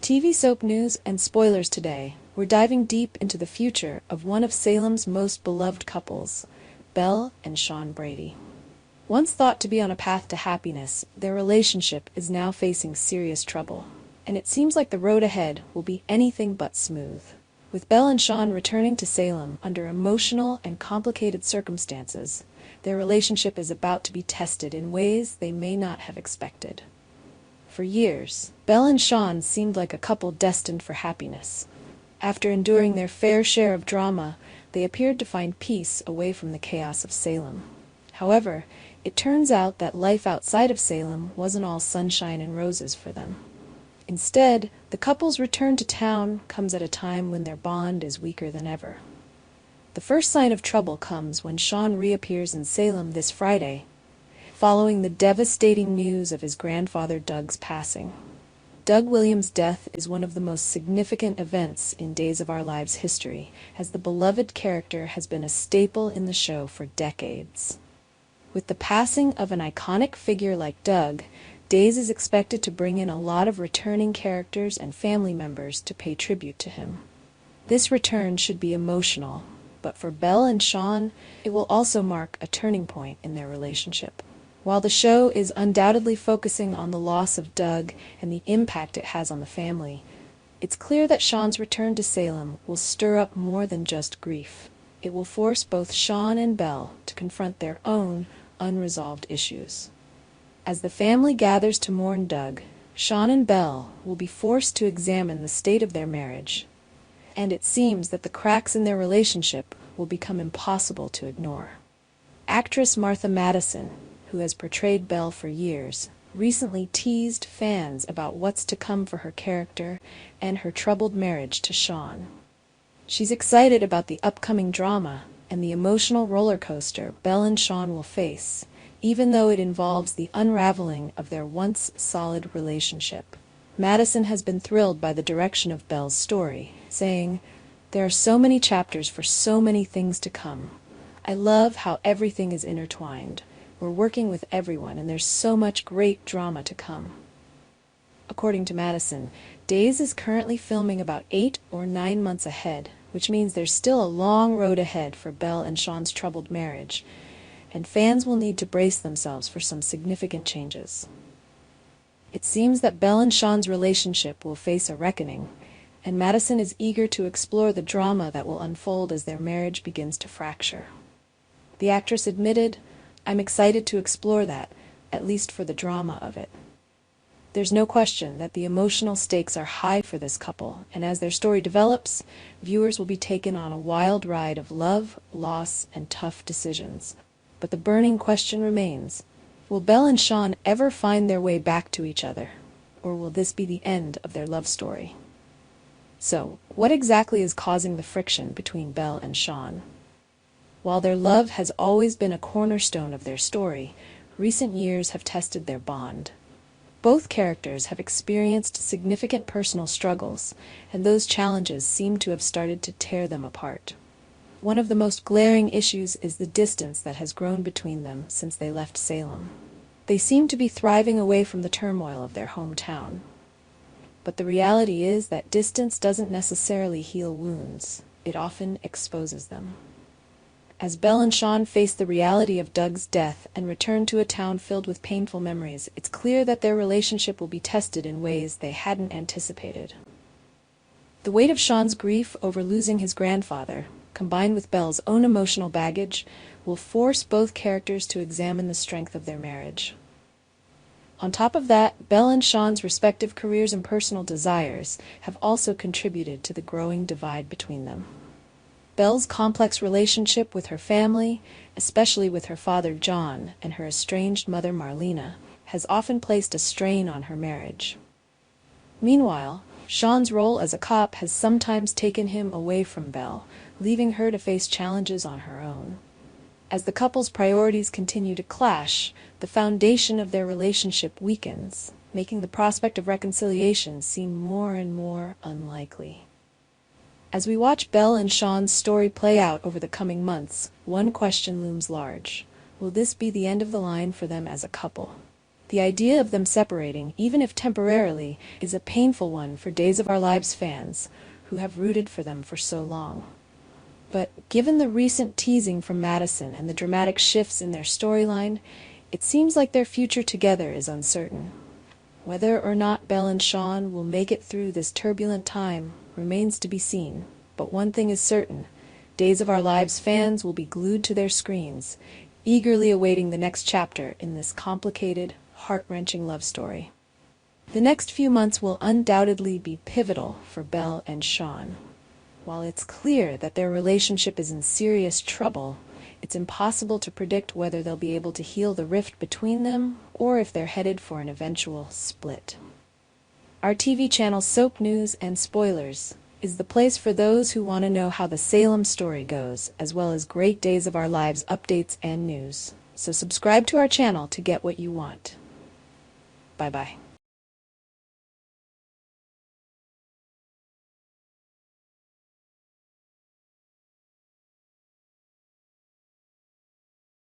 TV soap news and spoilers today. We're diving deep into the future of one of Salem's most beloved couples, Belle and Shawn Brady. Once thought to be on a path to happiness, their relationship is now facing serious trouble, and it seems like the road ahead will be anything but smooth. With Belle and Shawn returning to Salem under emotional and complicated circumstances, their relationship is about to be tested in ways they may not have expected. For years, Belle and Shawn seemed like a couple destined for happiness. After enduring their fair share of drama, they appeared to find peace away from the chaos of Salem. However, it turns out that life outside of Salem wasn't all sunshine and roses for them. Instead, the couple's return to town comes at a time when their bond is weaker than ever. The first sign of trouble comes when Shawn reappears in Salem this Friday, following the devastating news of his grandfather Doug's passing. Doug Williams' death is one of the most significant events in Days of Our Lives history, as the beloved character has been a staple in the show for decades. With the passing of an iconic figure like Doug, Days is expected to bring in a lot of returning characters and family members to pay tribute to him. This return should be emotional, but for Belle and Shawn, it will also mark a turning point in their relationship. While the show is undoubtedly focusing on the loss of Doug and the impact it has on the family, it's clear that Shawn's return to Salem will stir up more than just grief. It will force both Shawn and Belle to confront their own unresolved issues. As the family gathers to mourn Doug, Shawn and Belle will be forced to examine the state of their marriage, and it seems that the cracks in their relationship will become impossible to ignore. Actress Martha Madison, who has portrayed Belle for years, recently teased fans about what's to come for her character and her troubled marriage to Shawn. She's excited about the upcoming drama and the emotional roller coaster Belle and Shawn will face, even though it involves the unraveling of their once solid relationship. Madison has been thrilled by the direction of Belle's story, saying, "There are so many chapters for so many things to come. I love how everything is intertwined. We're working with everyone, and there's so much great drama to come." According to Madison, Days is currently filming about 8 or 9 months ahead, which means there's still a long road ahead for Belle and Shawn's troubled marriage, and fans will need to brace themselves for some significant changes. It seems that Belle and Shawn's relationship will face a reckoning, and Madison is eager to explore the drama that will unfold as their marriage begins to fracture. The actress admitted, "I'm excited to explore that, at least for the drama of it." There's no question that the emotional stakes are high for this couple, and as their story develops, viewers will be taken on a wild ride of love, loss, and tough decisions. But the burning question remains, will Belle and Shawn ever find their way back to each other, or will this be the end of their love story? So, what exactly is causing the friction between Belle and Shawn? While their love has always been a cornerstone of their story, recent years have tested their bond. Both characters have experienced significant personal struggles, and those challenges seem to have started to tear them apart. One of the most glaring issues is the distance that has grown between them since they left Salem. They seem to be thriving away from the turmoil of their hometown. But the reality is that distance doesn't necessarily heal wounds. It often exposes them. As Belle and Shawn face the reality of Doug's death and return to a town filled with painful memories, it's clear that their relationship will be tested in ways they hadn't anticipated. The weight of Shawn's grief over losing his grandfather, combined with Belle's own emotional baggage, will force both characters to examine the strength of their marriage. On top of that, Belle and Shawn's respective careers and personal desires have also contributed to the growing divide between them. Belle's complex relationship with her family, especially with her father John and her estranged mother Marlena, has often placed a strain on her marriage. Meanwhile, Shawn's role as a cop has sometimes taken him away from Belle, leaving her to face challenges on her own. As the couple's priorities continue to clash, the foundation of their relationship weakens, making the prospect of reconciliation seem more and more unlikely. As we watch Belle and Shawn's story play out over the coming months, one question looms large. Will this be the end of the line for them as a couple? The idea of them separating, even if temporarily, is a painful one for Days of Our Lives fans who have rooted for them for so long. But given the recent teasing from Madison and the dramatic shifts in their storyline, it seems like their future together is uncertain. Whether or not Belle and Shawn will make it through this turbulent time remains to be seen. But one thing is certain: Days of Our Lives fans will be glued to their screens, eagerly awaiting the next chapter in this complicated, heart-wrenching love story. The next few months will undoubtedly be pivotal for Belle and Shawn. While it's clear that their relationship is in serious trouble, it's impossible to predict whether they'll be able to heal the rift between them or if they're headed for an eventual split. Our TV channel Soap News and Spoilers is the place for those who want to know how the Salem story goes, as well as great Days of Our Lives updates and news. So subscribe to our channel to get what you want. Bye-bye.